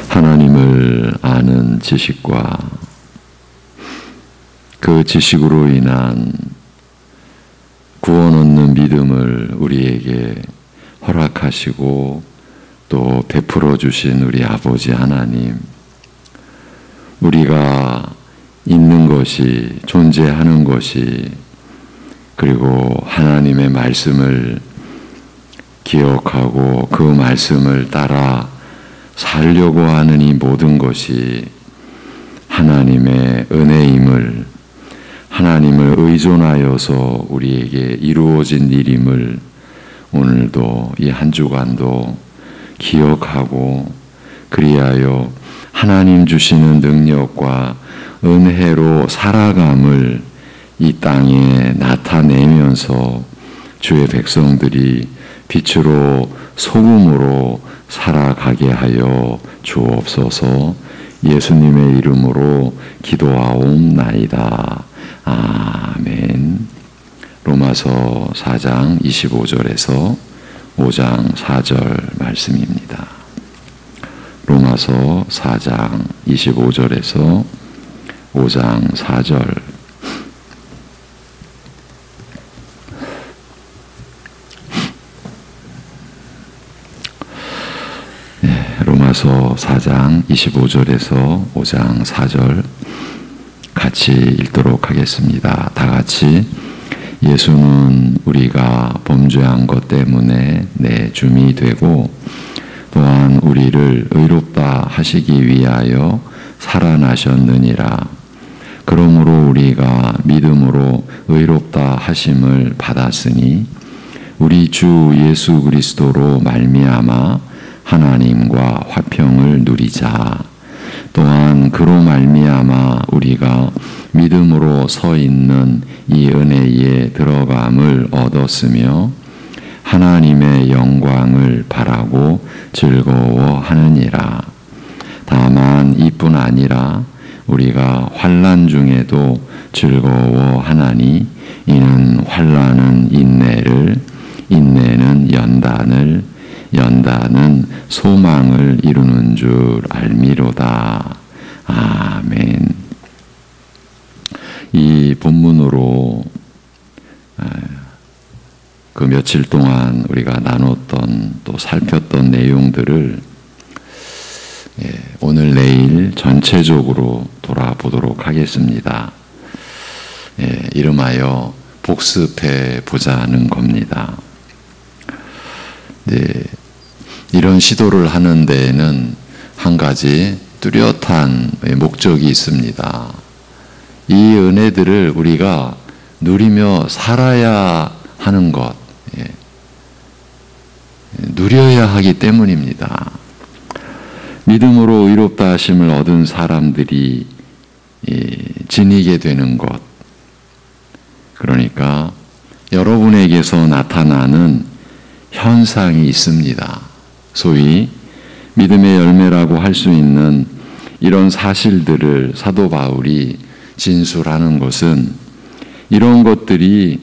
하나님을 아는 지식과 그 지식으로 인한 구원 얻는 믿음을 우리에게 허락하시고 또 베풀어 주신 우리 아버지 하나님, 우리가 있는 것이, 존재하는 것이, 그리고 하나님의 말씀을 기억하고 그 말씀을 따라 살려고 하는 이 모든 것이 하나님의 은혜임을, 하나님을 의존하여서 우리에게 이루어진 일임을 오늘도 이 한 주간도 기억하고, 그리하여 하나님 주시는 능력과 은혜로 살아감을 이 땅에 나타내면서 주의 백성들이 빛으로 소금으로 살아가게 하여 주옵소서. 예수님의 이름으로 기도하옵나이다. 아멘. 로마서 4장 25절에서 5장 4절 말씀입니다. 로마서 4장 25절에서 5장 4절. 로마서 4장 25절에서 5장 4절 같이 읽도록 하겠습니다. 다 같이. 예수는 우리가 범죄한 것 때문에 내 줌이 되고 또한 우리를 의롭다 하시기 위하여 살아나셨느니라. 그러므로 우리가 믿음으로 의롭다 하심을 받았으니 우리 주 예수 그리스도로 말미암아 하나님과 화평을 누리자. 또한 그로 말미암아 우리가 믿음으로 서 있는 이 은혜에 들어감을 얻었으며 하나님의 영광을 바라고 즐거워하느니라. 다만 이뿐 아니라 우리가 환난 중에도 즐거워하나니 이는 환난은 인내를, 인내는 연단을, 연단은 소망을 이루는 줄 알미로다. 아멘. 이 본문으로 그 며칠 동안 우리가 나눴던 또 살폈던 내용들을 오늘 내일 전체적으로 돌아보도록 하겠습니다. 이름하여 복습해 보자는 겁니다. 이런 시도를 하는 데에는 한 가지 뚜렷한 목적이 있습니다. 이 은혜들을 우리가 누리며 살아야 하는 것, 누려야 하기 때문입니다. 믿음으로 의롭다 하심을 얻은 사람들이 지니게 되는 것, 그러니까 여러분에게서 나타나는 현상이 있습니다. 소위 믿음의 열매라고 할 수 있는 이런 사실들을 사도 바울이 진술하는 것은 이런 것들이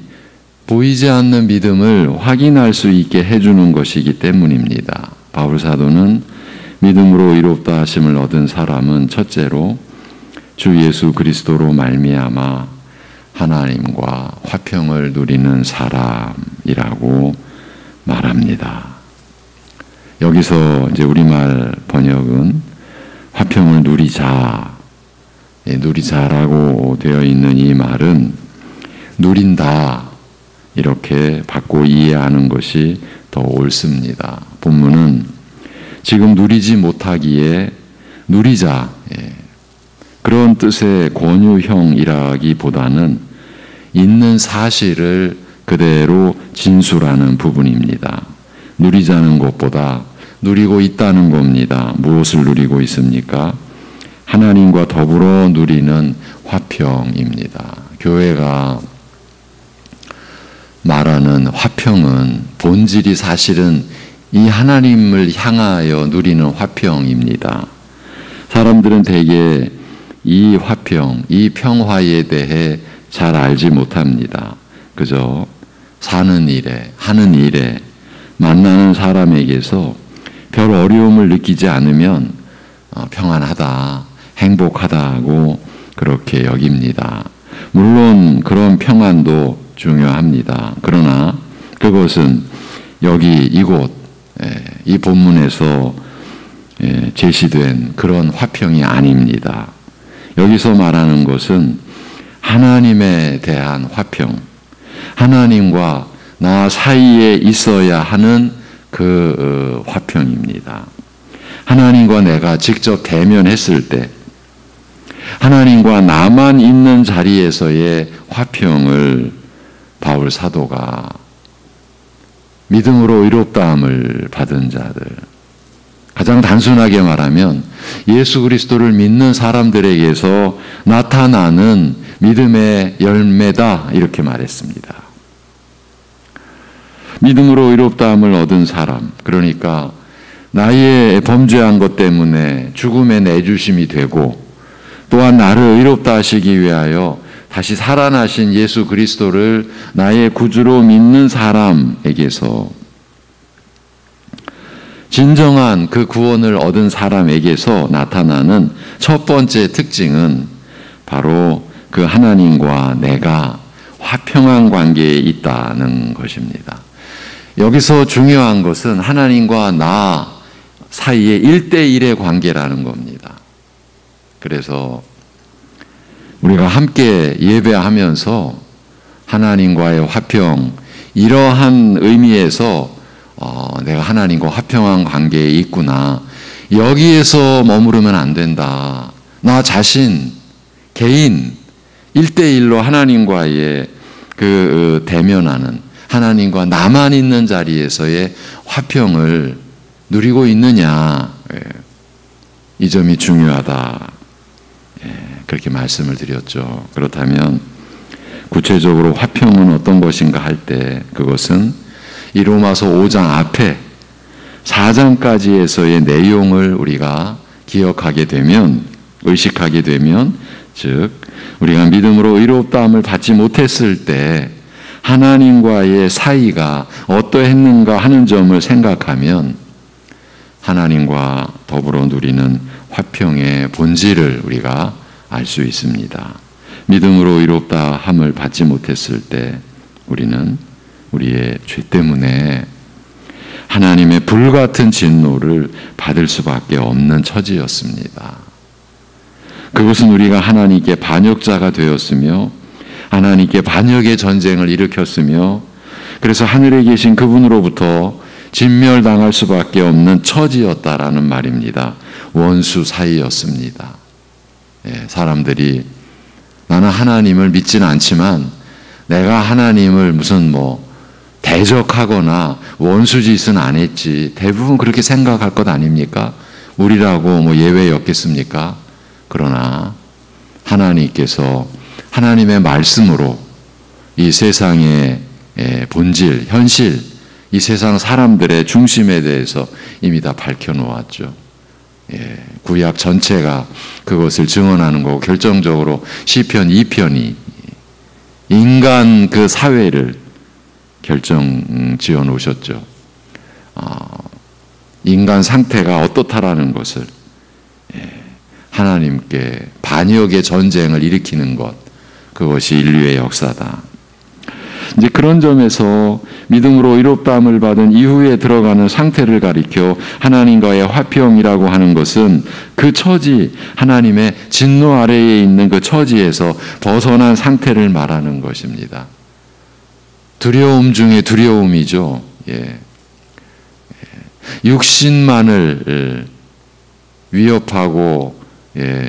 보이지 않는 믿음을 확인할 수 있게 해주는 것이기 때문입니다. 바울 사도는 믿음으로 의롭다 하심을 얻은 사람은 첫째로 주 예수 그리스도로 말미암아 하나님과 화평을 누리는 사람이라고 말합니다. 여기서 이제 우리말 번역은 화평을 누리자, 누리자라고 되어 있는 이 말은 누린다 이렇게 바꿔 이해하는 것이 더 옳습니다. 본문은 지금 누리지 못하기에 누리자, 그런 뜻의 권유형이라기보다는 있는 사실을 그대로 진술하는 부분입니다. 누리자는 것보다 누리고 있다는 겁니다. 무엇을 누리고 있습니까? 하나님과 더불어 누리는 화평입니다. 교회가 말하는 화평은 본질이 사실은 이 하나님을 향하여 누리는 화평입니다. 사람들은 대개 이 화평, 이 평화에 대해 잘 알지 못합니다. 그저 사는 일에, 하는 일에, 만나는 사람에게서 별 어려움을 느끼지 않으면 평안하다, 행복하다고 그렇게 여깁니다. 물론 그런 평안도 중요합니다. 그러나 그것은 여기 이곳 이 본문에서 제시된 그런 화평이 아닙니다. 여기서 말하는 것은 하나님에 대한 화평, 하나님과 나 사이에 있어야 하는 그 화평입니다. 하나님과 내가 직접 대면했을 때 하나님과 나만 있는 자리에서의 화평을 바울 사도가 믿음으로 의롭다함을 받은 자들, 가장 단순하게 말하면 예수 그리스도를 믿는 사람들에게서 나타나는 믿음의 열매다 이렇게 말했습니다. 믿음으로 의롭다함을 얻은 사람, 그러니까 나의 범죄한 것 때문에 죽음에 내주심이 되고 또한 나를 의롭다 하시기 위하여 다시 살아나신 예수 그리스도를 나의 구주로 믿는 사람에게서, 진정한 그 구원을 얻은 사람에게서 나타나는 첫 번째 특징은 바로 그 하나님과 내가 화평한 관계에 있다는 것입니다. 여기서 중요한 것은 하나님과 나 사이의 1대1의 관계라는 겁니다. 그래서 우리가 함께 예배하면서 하나님과의 화평, 이러한 의미에서 내가 하나님과 화평한 관계에 있구나, 여기에서 머무르면 안 된다. 나 자신, 개인 1대1로 하나님과의 그 대면하는, 하나님과 나만 있는 자리에서의 화평을 누리고 있느냐, 이 점이 중요하다, 그렇게 말씀을 드렸죠. 그렇다면 구체적으로 화평은 어떤 것인가 할 때 그것은 이 로마서 5장 앞에 4장까지에서의 내용을 우리가 기억하게 되면, 의식하게 되면, 즉 우리가 믿음으로 의롭다함을 받지 못했을 때 하나님과의 사이가 어떠했는가 하는 점을 생각하면 하나님과 더불어 누리는 화평의 본질을 우리가 알 수 있습니다. 믿음으로 의롭다함을 받지 못했을 때 우리는 우리의 죄 때문에 하나님의 불같은 진노를 받을 수밖에 없는 처지였습니다. 그것은 우리가 하나님께 반역자가 되었으며 하나님께 반역의 전쟁을 일으켰으며 그래서 하늘에 계신 그분으로부터 진멸당할 수밖에 없는 처지였다라는 말입니다. 원수 사이였습니다. 사람들이 나는 하나님을 믿지는 않지만 내가 하나님을 무슨 대적하거나 원수짓은 안 했지, 대부분 그렇게 생각할 것 아닙니까? 우리라고 예외였겠습니까? 그러나 하나님께서 하나님의 말씀으로 이 세상의 본질, 현실, 이 세상 사람들의 중심에 대해서 이미 다 밝혀놓았죠. 구약 전체가 그것을 증언하는 거고, 결정적으로 시편 2편이 인간 그 사회를 결정 지어 놓으셨죠. 인간 상태가 어떻다라는 것을, 하나님께 반역의 전쟁을 일으키는 것, 그것이 인류의 역사다. 이제 그런 점에서 믿음으로 의롭다함을 받은 이후에 들어가는 상태를 가리켜 하나님과의 화평이라고 하는 것은 그 처지, 하나님의 진노 아래에 있는 그 처지에서 벗어난 상태를 말하는 것입니다. 두려움 중에 두려움이죠. 육신만을 위협하고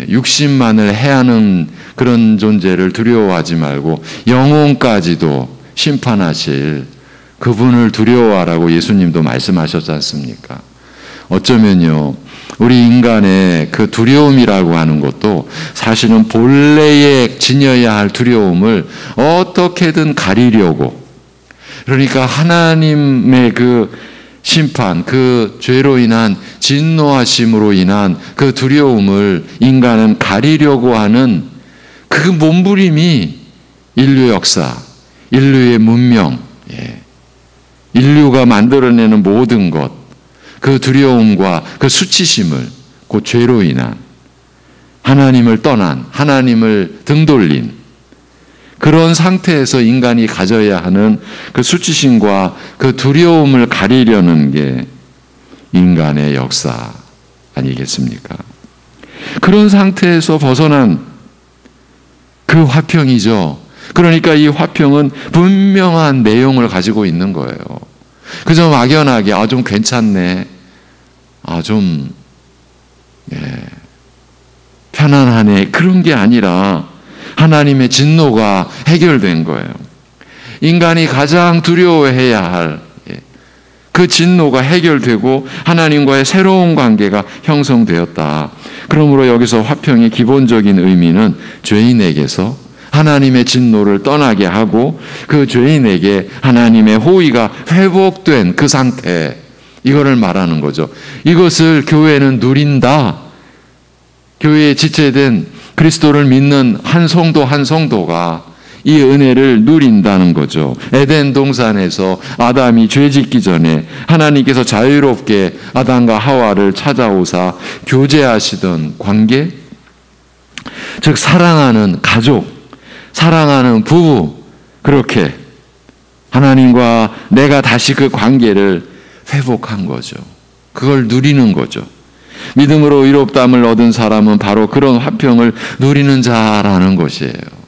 육신만을 해하는 그런 존재를 두려워하지 말고 영혼까지도 심판하실 그분을 두려워하라고 예수님도 말씀하셨지 않습니까? 어쩌면요, 우리 인간의 그 두려움이라고 하는 것도 사실은 본래에 지녀야 할 두려움을 어떻게든 가리려고, 그러니까 하나님의 그 심판, 그 죄로 인한 진노하심으로 인한 그 두려움을 인간은 가리려고 하는 그 몸부림이 인류 역사, 인류의 문명, 인류가 만들어내는 모든 것, 그 두려움과 그 수치심을 곧 죄로 인한, 하나님을 떠난, 하나님을 등돌린 그런 상태에서 인간이 가져야 하는 그 수치심과 그 두려움을 가리려는 게 인간의 역사 아니겠습니까? 그런 상태에서 벗어난 그 화평이죠. 그러니까 이 화평은 분명한 내용을 가지고 있는 거예요. 그저 막연하게 좀 괜찮네, 좀 편안하네, 그런 게 아니라 하나님의 진노가 해결된 거예요. 인간이 가장 두려워해야 할 그 진노가 해결되고 하나님과의 새로운 관계가 형성되었다. 그러므로 여기서 화평의 기본적인 의미는 죄인에게서 하나님의 진노를 떠나게 하고 그 죄인에게 하나님의 호의가 회복된 그 상태, 이거를 말하는 거죠. 이것을 교회는 누린다. 교회에 지체된 그리스도를 믿는 한 성도 한 성도가 이 은혜를 누린다는 거죠. 에덴 동산에서 아담이 죄짓기 전에 하나님께서 자유롭게 아담과 하와를 찾아오사 교제하시던 관계, 즉 사랑하는 가족, 사랑하는 부부, 그렇게 하나님과 내가 다시 그 관계를 회복한 거죠. 그걸 누리는 거죠. 믿음으로 의롭다함을 얻은 사람은 바로 그런 화평을 누리는 자라는 것이에요.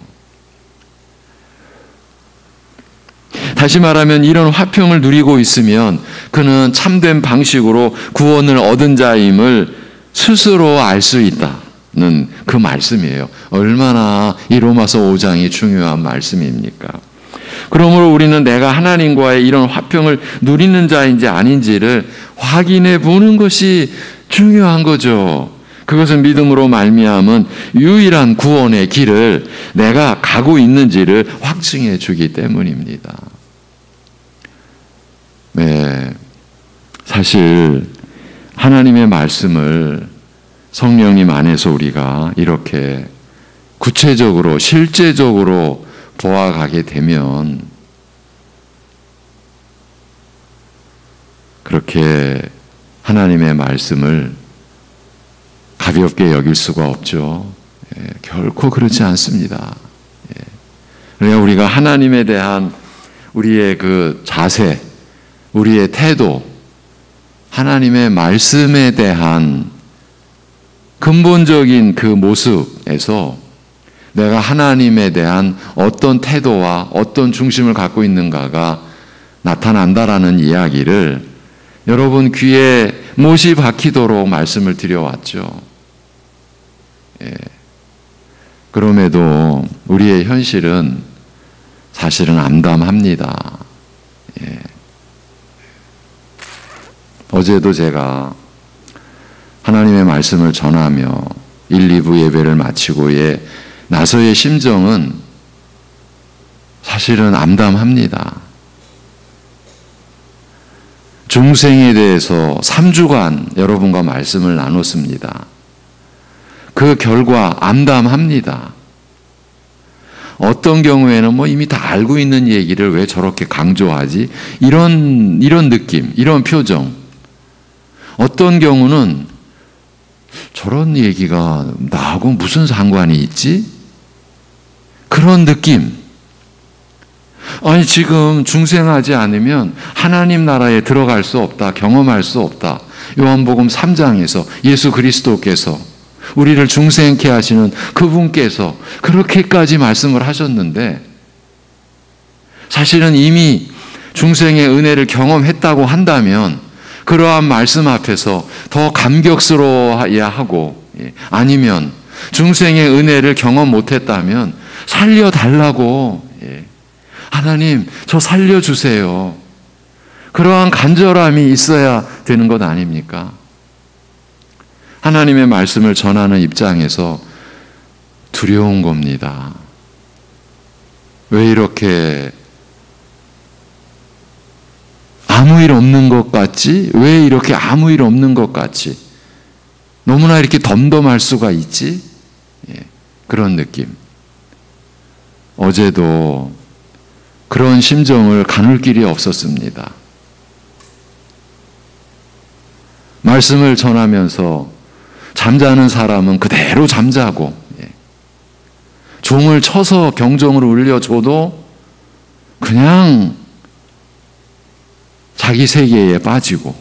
다시 말하면 이런 화평을 누리고 있으면 그는 참된 방식으로 구원을 얻은 자임을 스스로 알 수 있다는 그 말씀이에요. 얼마나 이 로마서 5장이 중요한 말씀입니까? 그러므로 우리는 내가 하나님과의 이런 화평을 누리는 자인지 아닌지를 확인해 보는 것이 중요한 거죠. 그것은 믿음으로 말미암은 유일한 구원의 길을 내가 가고 있는지를 확증해 주기 때문입니다. 네, 사실 하나님의 말씀을 성령님 안에서 우리가 이렇게 구체적으로 실제적으로 보아가게 되면 그렇게 하나님의 말씀을 가볍게 여길 수가 없죠. 결코 그렇지 않습니다. 그러니까 우리가 하나님에 대한 우리의 그 자세, 우리의 태도, 하나님의 말씀에 대한 근본적인 그 모습에서 내가 하나님에 대한 어떤 태도와 어떤 중심을 갖고 있는가가 나타난다라는 이야기를 여러분 귀에 못이 박히도록 말씀을 드려왔죠. 그럼에도 우리의 현실은 사실은 암담합니다. 어제도 제가 하나님의 말씀을 전하며 1, 2부 예배를 마치고의 나서의 심정은 사실은 암담합니다. 중생에 대해서 3주간 여러분과 말씀을 나눴습니다. 그 결과 암담합니다. 어떤 경우에는 이미 다 알고 있는 얘기를 왜 저렇게 강조하지? 이런 느낌, 이런 표정. 어떤 경우는 저런 얘기가 나하고 무슨 상관이 있지? 그런 느낌. 아니, 지금 중생하지 않으면 하나님 나라에 들어갈 수 없다, 경험할 수 없다. 요한복음 3장에서 예수 그리스도께서 우리를 중생케 하시는 그분께서 그렇게까지 말씀을 하셨는데, 사실은 이미 중생의 은혜를 경험했다고 한다면 그러한 말씀 앞에서 더 감격스러워야 하고, 아니면 중생의 은혜를 경험 못했다면 살려달라고, 하나님 저 살려주세요, 그러한 간절함이 있어야 되는 것 아닙니까? 하나님의 말씀을 전하는 입장에서 두려운 겁니다. 왜 이렇게 아무 일 없는 것 같지? 왜 이렇게 아무 일 없는 것 같지? 너무나 이렇게 덤덤할 수가 있지? 그런 느낌. 어제도 그런 심정을 가눌 길이 없었습니다. 말씀을 전하면서 잠자는 사람은 그대로 잠자고, 종을 쳐서 경종을 울려줘도 그냥 자기 세계에 빠지고,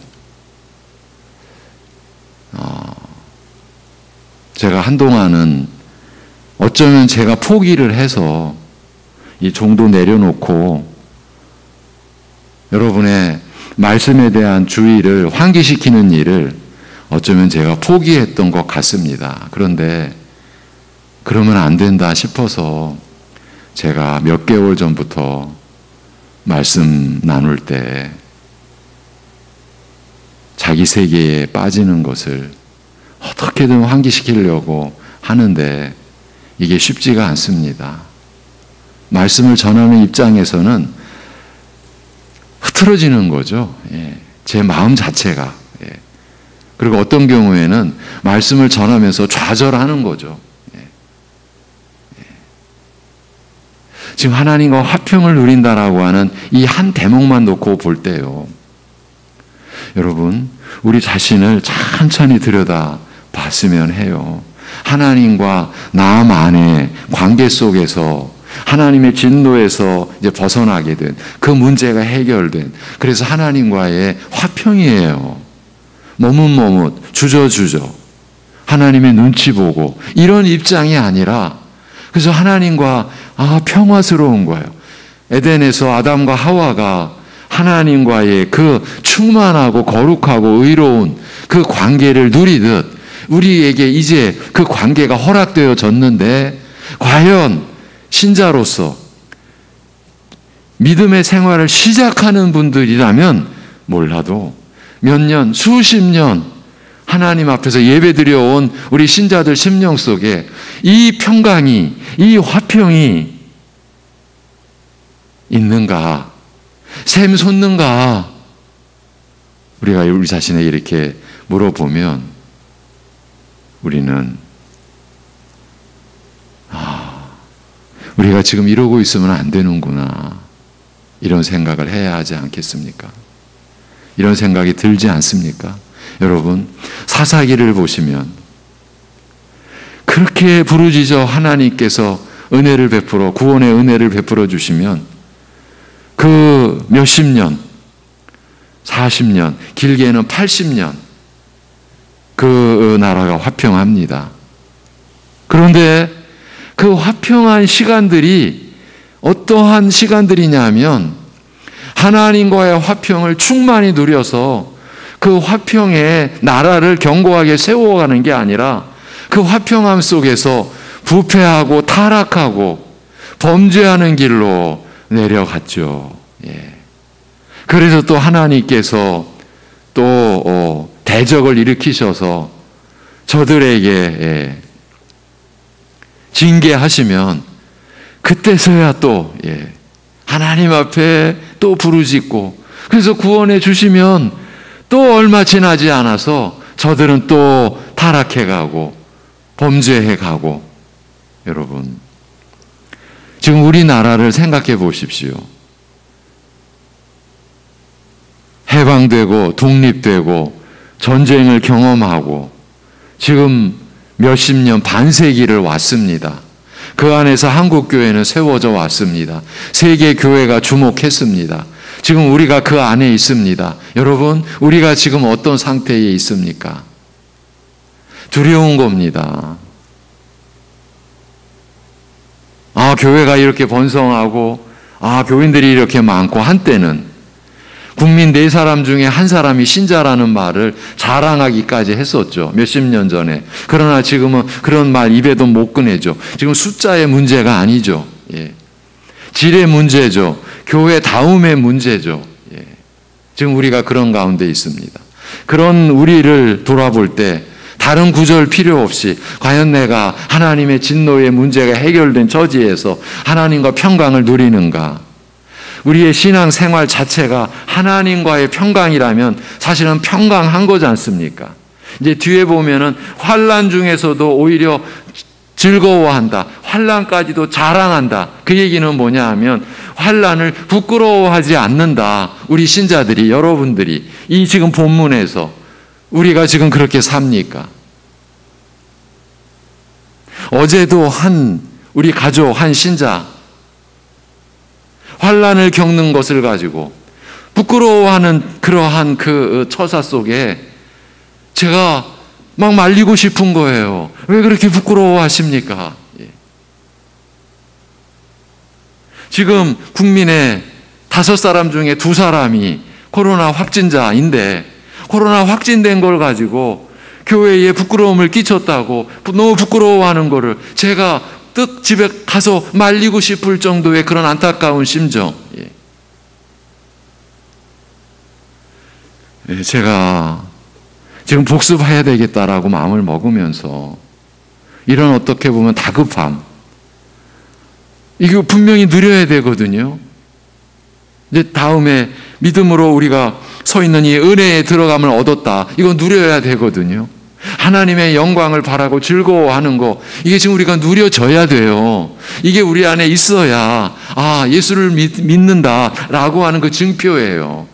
제가 한동안은 어쩌면 제가 포기를 해서 이 종도 내려놓고 여러분의 말씀에 대한 주의를 환기시키는 일을 어쩌면 제가 포기했던 것 같습니다. 그런데 그러면 안 된다 싶어서 제가 몇 개월 전부터 말씀 나눌 때 자기 세계에 빠지는 것을 어떻게든 환기시키려고 하는데 이게 쉽지가 않습니다. 말씀을 전하는 입장에서는 흐트러지는 거죠. 제 마음 자체가. 그리고 어떤 경우에는 말씀을 전하면서 좌절하는 거죠. 지금 하나님과 화평을 누린다라고 하는 이 한 대목만 놓고 볼 때요, 여러분, 우리 자신을 천천히 들여다 봤으면 해요. 하나님과 남 안의 관계 속에서 하나님의 진노에서 이제 벗어나게 된 그 문제가 해결된, 그래서 하나님과의 화평이에요. 머뭇머뭇 주저주저 하나님의 눈치 보고 이런 입장이 아니라, 그래서 하나님과 평화스러운 거예요. 에덴에서 아담과 하와가 하나님과의 그 충만하고 거룩하고 의로운 그 관계를 누리듯 우리에게 이제 그 관계가 허락되어졌는데, 과연 신자로서 믿음의 생활을 시작하는 분들이라면 몰라도 몇 년, 수십 년 하나님 앞에서 예배드려온 우리 신자들 심령 속에 이 평강이, 이 화평이 있는가, 샘솟는가, 우리가 우리 자신에게 이렇게 물어보면 우리는 우리가 지금 이러고 있으면 안 되는구나, 이런 생각을 해야 하지 않겠습니까? 이런 생각이 들지 않습니까? 여러분, 사사기를 보시면 그렇게 부르짖어 하나님께서 은혜를 베풀어, 구원의 은혜를 베풀어 주시면 그 몇십 년, 40년, 길게는 80년 그 나라가 화평합니다. 그런데 그 화평한 시간들이 어떠한 시간들이냐면, 하나님과의 화평을 충만히 누려서 그 화평의 나라를 견고하게 세워가는 게 아니라 그 화평함 속에서 부패하고 타락하고 범죄하는 길로 내려갔죠. 그래서 또 하나님께서 또 대적을 일으키셔서 저들에게 징계하시면 그때서야 또 하나님 앞에 또 부르짖고, 그래서 구원해 주시면 또 얼마 지나지 않아서 저들은 또 타락해 가고 범죄해 가고. 여러분, 지금 우리나라를 생각해 보십시오. 해방되고 독립되고 전쟁을 경험하고 지금 몇십 년, 반세기를 왔습니다. 그 안에서 한국교회는 세워져 왔습니다. 세계 교회가 주목했습니다. 지금 우리가 그 안에 있습니다. 여러분, 우리가 지금 어떤 상태에 있습니까? 두려운 겁니다. 교회가 이렇게 번성하고, 교인들이 이렇게 많고, 한때는 국민 4사람 중에 1사람이 신자라는 말을 자랑하기까지 했었죠. 몇십 년 전에. 그러나 지금은 그런 말 입에도 못 꺼내죠. 지금 숫자의 문제가 아니죠. 질의 문제죠. 교회 다움의 문제죠. 지금 우리가 그런 가운데 있습니다. 그런 우리를 돌아볼 때 다른 구절 필요 없이 과연 내가 하나님의 진노의 문제가 해결된 처지에서 하나님과 평강을 누리는가? 우리의 신앙 생활 자체가 하나님과의 평강이라면 사실은 평강한 거지 않습니까? 이제 뒤에 보면은 환난 중에서도 오히려 즐거워한다. 환난까지도 자랑한다. 그 얘기는 뭐냐 하면 환난을 부끄러워하지 않는다. 우리 신자들이, 여러분들이 이 지금 본문에서 우리가 지금 그렇게 삽니까? 어제도 우리 가족, 한 신자, 환난을 겪는 것을 가지고 부끄러워하는 그러한 그 처사 속에 제가 막 말리고 싶은 거예요. 왜 그렇게 부끄러워하십니까? 지금 국민의 5사람 중에 2사람이 코로나 확진자인데 코로나 확진된 걸 가지고 교회에 부끄러움을 끼쳤다고 너무 부끄러워하는 거를 제가 뜻 집에 가서 말리고 싶을 정도의 그런 안타까운 심정. 제가 지금 복습해야 되겠다라고 마음을 먹으면서 이런 어떻게 보면 다급함, 이거 분명히 누려야 되거든요. 이제 다음에 믿음으로 우리가 서 있는 이 은혜의 들어감을 얻었다. 이거 누려야 되거든요. 하나님의 영광을 바라고 즐거워하는 거, 이게 지금 우리가 누려져야 돼요. 이게 우리 안에 있어야 예수를 믿는다라고 하는 그 증표예요.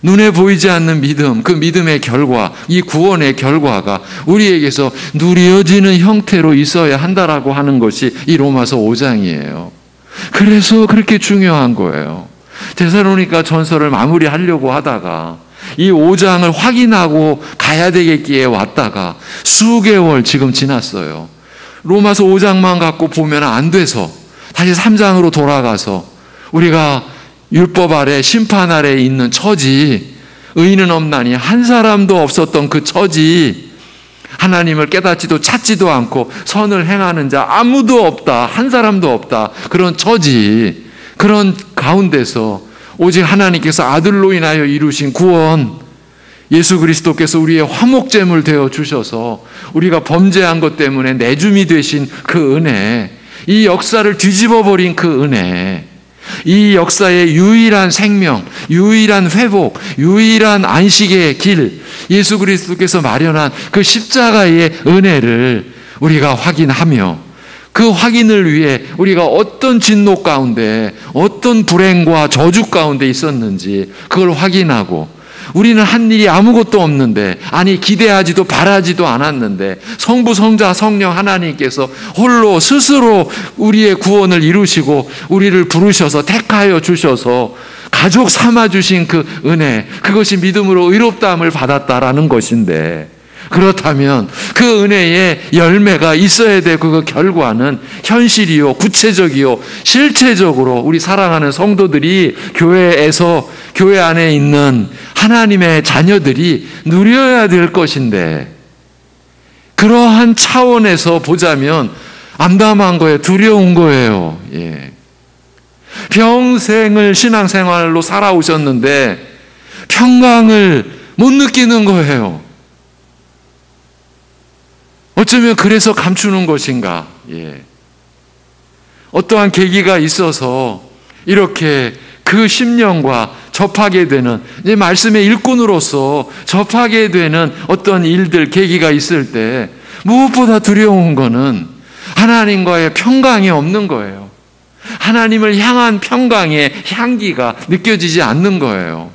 눈에 보이지 않는 믿음, 그 믿음의 결과, 이 구원의 결과가 우리에게서 누려지는 형태로 있어야 한다라고 하는 것이 이 로마서 5장이에요. 그래서 그렇게 중요한 거예요. 데살로니가 전서를 마무리하려고 하다가 이 5장을 확인하고 가야 되겠기에 왔다가 수개월 지금 지났어요. 로마서 5장만 갖고 보면 안 돼서 다시 3장으로 돌아가서 우리가 율법 아래 심판 아래에 있는 처지, 의인은 없나니 한 사람도 없었던 그 처지, 하나님을 깨닫지도 찾지도 않고 선을 행하는 자 아무도 없다, 한 사람도 없다, 그런 처지, 그런 가운데서 오직 하나님께서 아들로 인하여 이루신 구원, 예수 그리스도께서 우리의 화목제물 되어 주셔서 우리가 범죄한 것 때문에 내줌이 되신 그 은혜, 이 역사를 뒤집어 버린 그 은혜, 이 역사의 유일한 생명, 유일한 회복, 유일한 안식의 길, 예수 그리스도께서 마련한 그 십자가의 은혜를 우리가 확인하며 그 확인을 위해 우리가 어떤 진노 가운데, 어떤 불행과 저주 가운데 있었는지 그걸 확인하고, 우리는 한 일이 아무것도 없는데, 아니 기대하지도 바라지도 않았는데 성부, 성자, 성령 하나님께서 홀로 스스로 우리의 구원을 이루시고 우리를 부르셔서 택하여 주셔서 가족 삼아주신 그 은혜, 그것이 믿음으로 의롭다함을 받았다라는 것인데, 그렇다면 그 은혜의 열매가 있어야 되고 그 결과는 현실이요, 구체적이요, 실체적으로 우리 사랑하는 성도들이 교회에서, 교회 안에 있는 하나님의 자녀들이 누려야 될 것인데, 그러한 차원에서 보자면 암담한 거예요. 두려운 거예요. 평생을 신앙생활로 살아오셨는데 평강을 못 느끼는 거예요. 어쩌면 그래서 감추는 것인가? 어떠한 계기가 있어서 이렇게 그 심령과 접하게 되는, 이제 말씀의 일꾼으로서 접하게 되는 어떤 일들, 계기가 있을 때 무엇보다 두려운 거는 하나님과의 평강이 없는 거예요. 하나님을 향한 평강의 향기가 느껴지지 않는 거예요.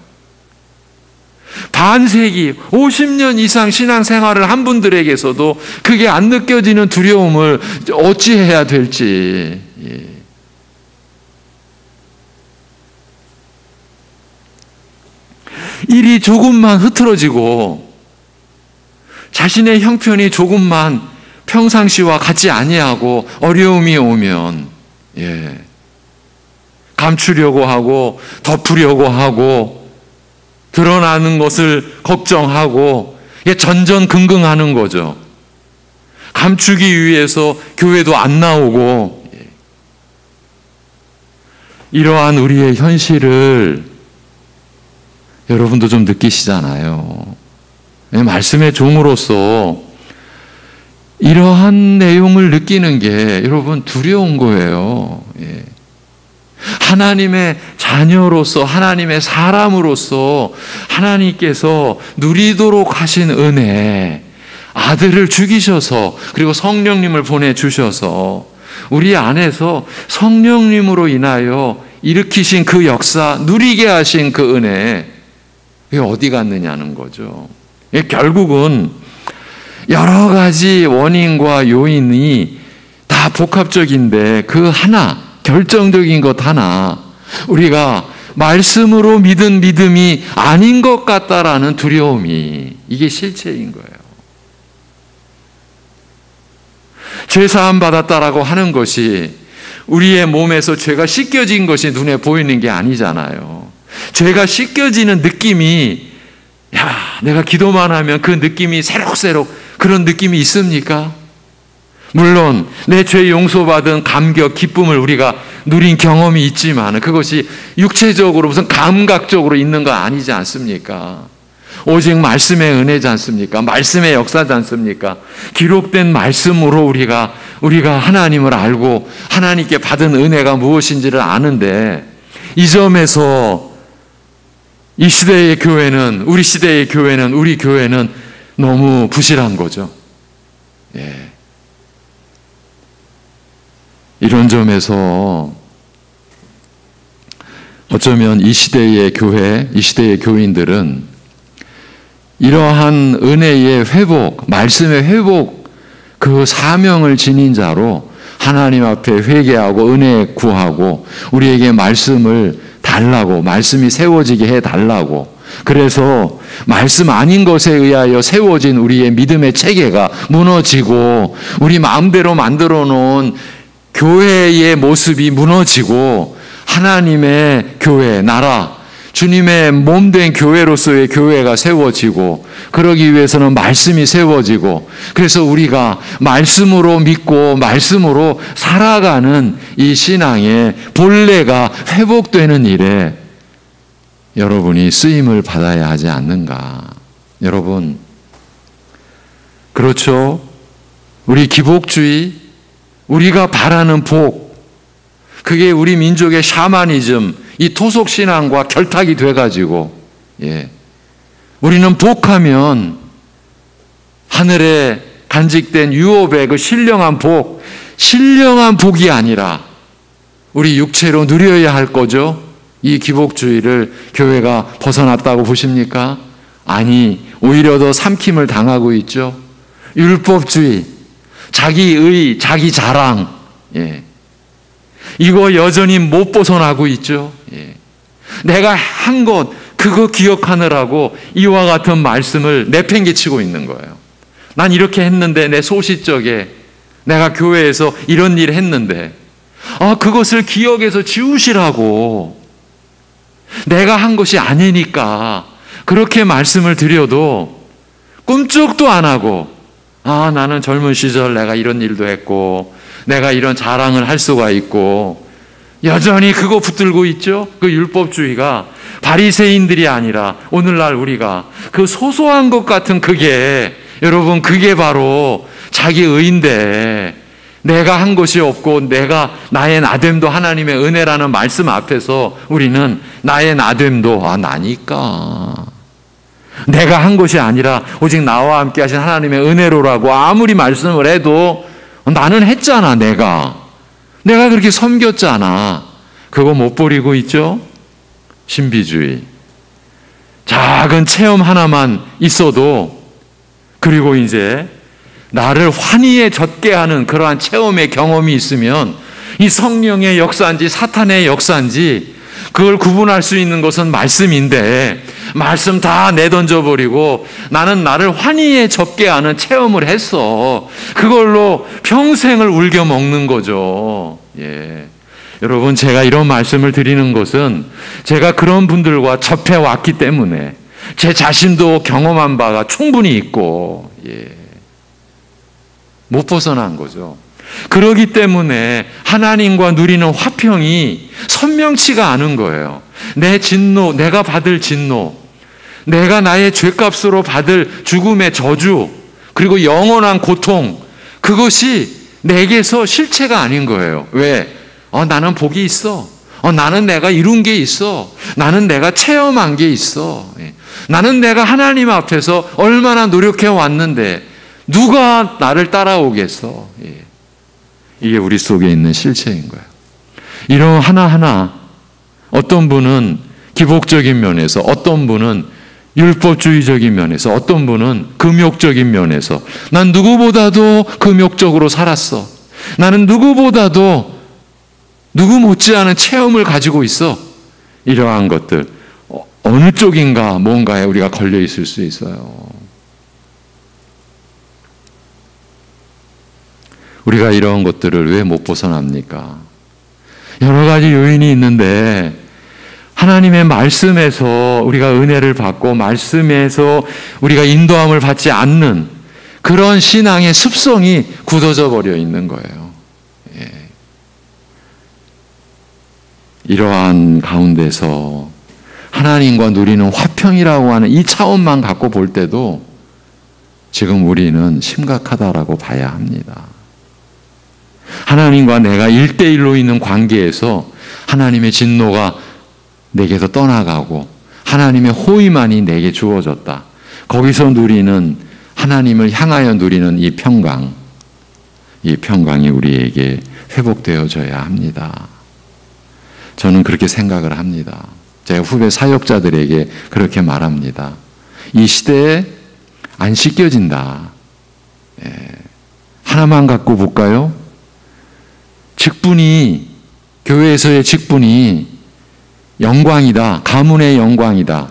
반세기, 50년 이상 신앙생활을 한 분들에게서도 그게 안 느껴지는 두려움을 어찌해야 될지. 일이 조금만 흐트러지고 자신의 형편이 조금만 평상시와 같지 아니하고 어려움이 오면 감추려고 하고 덮으려고 하고 드러나는 것을 걱정하고 전전긍긍하는 거죠. 감추기 위해서 교회도 안 나오고, 이러한 우리의 현실을 여러분도 좀 느끼시잖아요. 말씀의 종으로서 이러한 내용을 느끼는 게 여러분 두려운 거예요. 하나님의 자녀로서, 하나님의 사람으로서 하나님께서 누리도록 하신 은혜, 아들을 죽이셔서 그리고 성령님을 보내주셔서 우리 안에서 성령님으로 인하여 일으키신 그 역사, 누리게 하신 그 은혜, 이게 어디 갔느냐는 거죠. 결국은 여러 가지 원인과 요인이 복합적인데 그 하나, 결정적인 것 하나, 우리가 말씀으로 믿은 믿음이 아닌 것 같다라는 두려움이, 이게 실체인 거예요. 죄사함 받았다라고 하는 것이 우리의 몸에서 죄가 씻겨진 것이 눈에 보이는 게 아니잖아요. 죄가 씻겨지는 느낌이, 야, 내가 기도만 하면 그 느낌이 새록새록 그런 느낌이 있습니까? 물론 내 죄 용서받은 감격, 기쁨을 우리가 누린 경험이 있지만 그것이 육체적으로 무슨 감각적으로 있는 거 아니지 않습니까? 오직 말씀의 은혜지 않습니까? 말씀의 역사지 않습니까? 기록된 말씀으로 우리가 하나님을 알고 하나님께 받은 은혜가 무엇인지를 아는데, 이 점에서 이 시대의 교회는, 우리 시대의 교회는, 우리 교회는 너무 부실한 거죠. 예. 이런 점에서 어쩌면 이 시대의 교회, 이 시대의 교인들은 이러한 은혜의 회복, 말씀의 회복, 그 사명을 지닌 자로 하나님 앞에 회개하고 은혜 구하고 우리에게 말씀을 달라고, 말씀이 세워지게 해달라고, 그래서 말씀 아닌 것에 의하여 세워진 우리의 믿음의 체계가 무너지고 우리 마음대로 만들어 놓은 교회의 모습이 무너지고 하나님의 교회, 나라, 주님의 몸된 교회로서의 교회가 세워지고, 그러기 위해서는 말씀이 세워지고, 그래서 우리가 말씀으로 믿고 말씀으로 살아가는 이 신앙의 본래가 회복되는 일에 여러분이 쓰임을 받아야 하지 않는가. 여러분, 그렇죠? 우리 기복주의, 우리가 바라는 복, 그게 우리 민족의 샤머니즘, 이 토속신앙과 결탁이 돼가지고, 예, 우리는 복하면 하늘에 간직된 유업의 그 신령한 복이 아니라 우리 육체로 누려야 할 거죠. 이 기복주의를 교회가 벗어났다고 보십니까? 아니, 오히려 더 삼킴을 당하고 있죠. 율법주의, 자기의, 자기 자랑, 예, 이거 여전히 못 벗어나고 있죠. 예. 내가 한 것, 그거 기억하느라고 이와 같은 말씀을 내팽개치고 있는 거예요. 난 이렇게 했는데, 내 소시적에 내가 교회에서 이런 일을 했는데, 그것을 기억해서 지우시라고. 내가 한 것이 아니니까 그렇게 말씀을 드려도 꿈쩍도 안 하고, 나는 젊은 시절 내가 이런 일도 했고 내가 이런 자랑을 할 수가 있고, 여전히 그거 붙들고 있죠. 그 율법주의가 바리새인들이 아니라 오늘날 우리가 그 소소한 것 같은 그게, 여러분, 그게 바로 자기 의인데, 내가 한 것이 없고 나의 나됨도 하나님의 은혜라는 말씀 앞에서 우리는 나의 나됨도 나니까, 내가 한 것이 아니라 오직 나와 함께 하신 하나님의 은혜로라고 아무리 말씀을 해도 나는 했잖아. 내가 그렇게 섬겼잖아. 그거 못 버리고 있죠. 신비주의, 작은 체험 하나만 있어도, 그리고 이제 나를 환희에 젖게 하는 그러한 체험의 경험이 있으면 이 성령의 역사인지 사탄의 역사인지 그걸 구분할 수 있는 것은 말씀인데, 말씀 다 내던져버리고 나는 나를 환희에 젖게 하는 체험을 했어. 그걸로 평생을 울겨 먹는 거죠. 예. 여러분, 제가 이런 말씀을 드리는 것은 제가 그런 분들과 접해왔기 때문에 제 자신도 경험한 바가 충분히 있고, 예, 못 벗어난 거죠. 그러기 때문에 하나님과 누리는 화평이 선명치가 않은 거예요. 내 진노, 내가 받을 진노, 내가 나의 죄값으로 받을 죽음의 저주, 그리고 영원한 고통, 그것이 내게서 실체가 아닌 거예요. 왜? 나는 복이 있어. 나는 내가 이룬 게 있어. 나는 내가 체험한 게 있어. 나는 내가 하나님 앞에서 얼마나 노력해 왔는데 누가 나를 따라오겠어. 이게 우리 속에 있는 실체인 거예요. 이런 하나하나, 어떤 분은 기복적인 면에서, 어떤 분은 율법주의적인 면에서, 어떤 분은 금욕적인 면에서, 난 누구보다도 금욕적으로 살았어. 나는 누구보다도 누구 못지않은 체험을 가지고 있어. 이러한 것들 어느 쪽인가 뭔가에 우리가 걸려 있을 수 있어요. 우리가 이런 것들을 왜 못 벗어납니까? 여러 가지 요인이 있는데 하나님의 말씀에서 우리가 은혜를 받고 말씀에서 우리가 인도함을 받지 않는 그런 신앙의 습성이 굳어져 버려 있는 거예요. 예. 이러한 가운데서 하나님과 누리는 화평이라고 하는 이 차원만 갖고 볼 때도 지금 우리는 심각하다라고 봐야 합니다. 하나님과 내가 1대1로 있는 관계에서 하나님의 진노가 내게서 떠나가고 하나님의 호의만이 내게 주어졌다. 거기서 누리는 하나님을 향하여 누리는 이 평강, 이 평강이 우리에게 회복되어져야 합니다. 저는 그렇게 생각을 합니다. 제가 후배 사역자들에게 그렇게 말합니다. 이 시대에 안 씻겨진다. 하나만 갖고 볼까요? 직분이, 교회에서의 직분이 영광이다. 가문의 영광이다.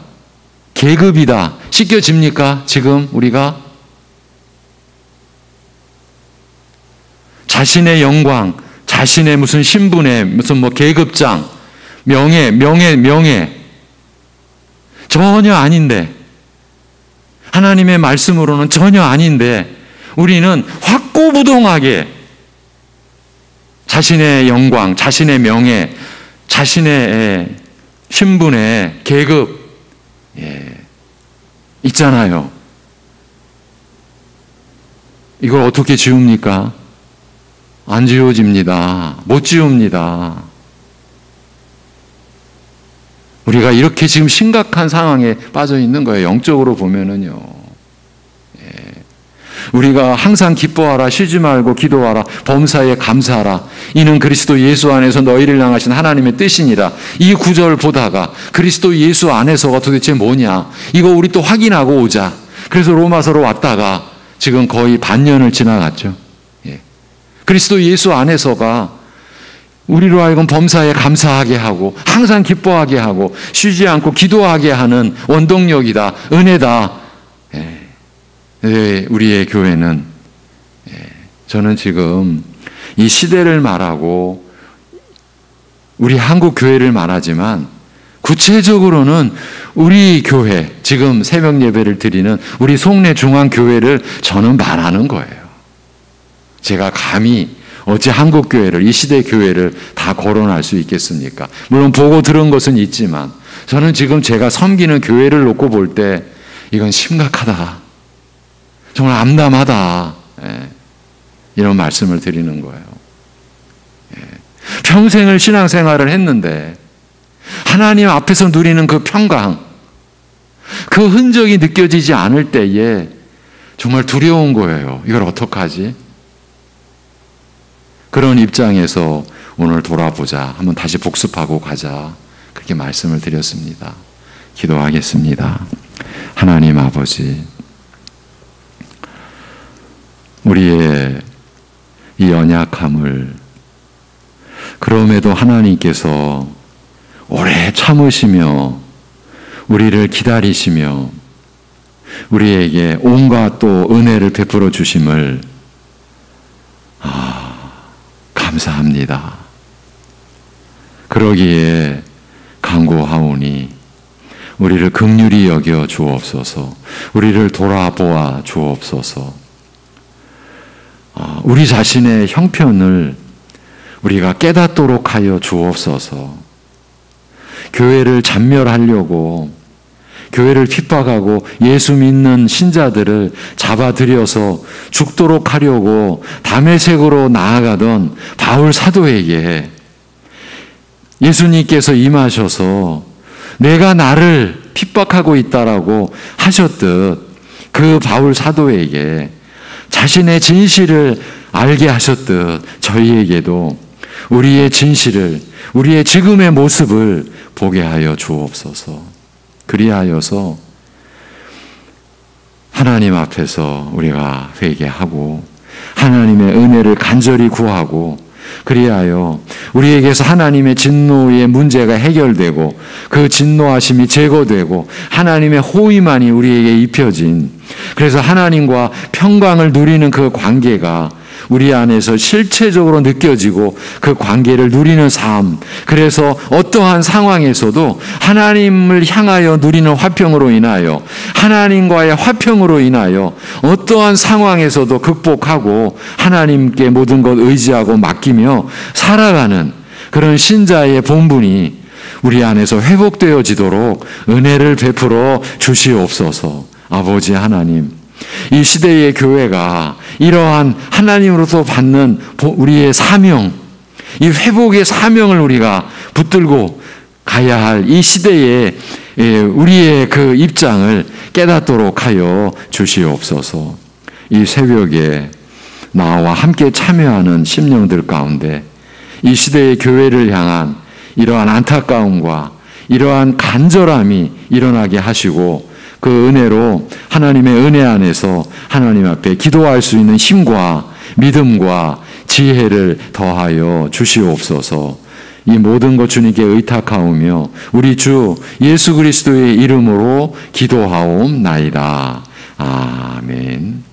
계급이다. 씻겨집니까? 지금 우리가? 자신의 영광, 자신의 무슨 신분의 무슨 뭐 계급장, 명예. 전혀 아닌데. 하나님의 말씀으로는 전혀 아닌데 우리는 확고부동하게 자신의 영광, 자신의 명예, 자신의 신분의 계급 있잖아요. 이걸 어떻게 지웁니까? 안 지워집니다. 못 지웁니다. 우리가 이렇게 지금 심각한 상황에 빠져 있는 거예요. 영적으로 보면은요. 우리가 항상 기뻐하라, 쉬지 말고 기도하라, 범사에 감사하라. 이는 그리스도 예수 안에서 너희를 향하신 하나님의 뜻이니라. 이 구절 보다가 그리스도 예수 안에서가 도대체 뭐냐? 이거 우리 또 확인하고 오자. 그래서 로마서로 왔다가 지금 거의 반년을 지나갔죠. 그리스도 예수 안에서가 우리로 하여금 범사에 감사하게 하고 항상 기뻐하게 하고 쉬지 않고 기도하게 하는 원동력이다. 은혜다. 우리의 교회는 저는 지금 이 시대를 말하고 우리 한국 교회를 말하지만 구체적으로는 우리 교회, 지금 새벽 예배를 드리는 우리 송내 중앙교회를 저는 말하는 거예요. 제가 감히 어찌 한국 교회를, 이 시대 교회를 다 거론할 수 있겠습니까? 물론 보고 들은 것은 있지만 저는 지금 제가 섬기는 교회를 놓고 볼 때 이건 심각하다. 정말 암담하다. 이런 말씀을 드리는 거예요. 평생을 신앙생활을 했는데 하나님 앞에서 누리는 그 평강, 그 흔적이 느껴지지 않을 때에 정말 두려운 거예요. 이걸 어떡하지? 그런 입장에서 오늘 돌아보자. 한번 다시 복습하고 가자. 그렇게 말씀을 드렸습니다. 기도하겠습니다. 하나님 아버지, 우리의 이 연약함을 그럼에도 하나님께서 오래 참으시며 우리를 기다리시며 우리에게 온갖 또 은혜를 베풀어 주심을 감사합니다. 그러기에 간구하오니 우리를 긍휼히 여겨 주옵소서. 우리를 돌아보아 주옵소서. 우리 자신의 형편을 우리가 깨닫도록 하여 주옵소서. 교회를 잔멸하려고, 교회를 핍박하고 예수 믿는 신자들을 잡아들여서 죽도록 하려고 다메섹으로 나아가던 바울 사도에게 예수님께서 임하셔서 내가 나를 핍박하고 있다라고 하셨듯 그 바울 사도에게 자신의 진실을 알게 하셨듯 저희에게도 우리의 진실을, 우리의 지금의 모습을 보게 하여 주옵소서. 그리하여서 하나님 앞에서 우리가 회개하고 하나님의 은혜를 간절히 구하고 그리하여 우리에게서 하나님의 진노의 문제가 해결되고 그 진노하심이 제거되고 하나님의 호의만이 우리에게 입혀진, 그래서 하나님과 평강을 누리는 그 관계가 우리 안에서 실체적으로 느껴지고 그 관계를 누리는 삶, 그래서 어떠한 상황에서도 하나님을 향하여 누리는 화평으로 인하여, 하나님과의 화평으로 인하여 어떠한 상황에서도 극복하고 하나님께 모든 것 의지하고 맡기며 살아가는 그런 신자의 본분이 우리 안에서 회복되어지도록 은혜를 베풀어 주시옵소서. 아버지 하나님, 이 시대의 교회가 이러한 하나님으로부터 받는 우리의 사명, 이 회복의 사명을 우리가 붙들고 가야 할 이 시대에 우리의 그 입장을 깨닫도록 하여 주시옵소서. 이 새벽에 나와 함께 참여하는 심령들 가운데 이 시대의 교회를 향한 이러한 안타까움과 이러한 간절함이 일어나게 하시고 그 은혜로 하나님의 은혜 안에서 하나님 앞에 기도할 수 있는 힘과 믿음과 지혜를 더하여 주시옵소서. 이 모든 것 주님께 의탁하오며 우리 주 예수 그리스도의 이름으로 기도하옵나이다. 아멘.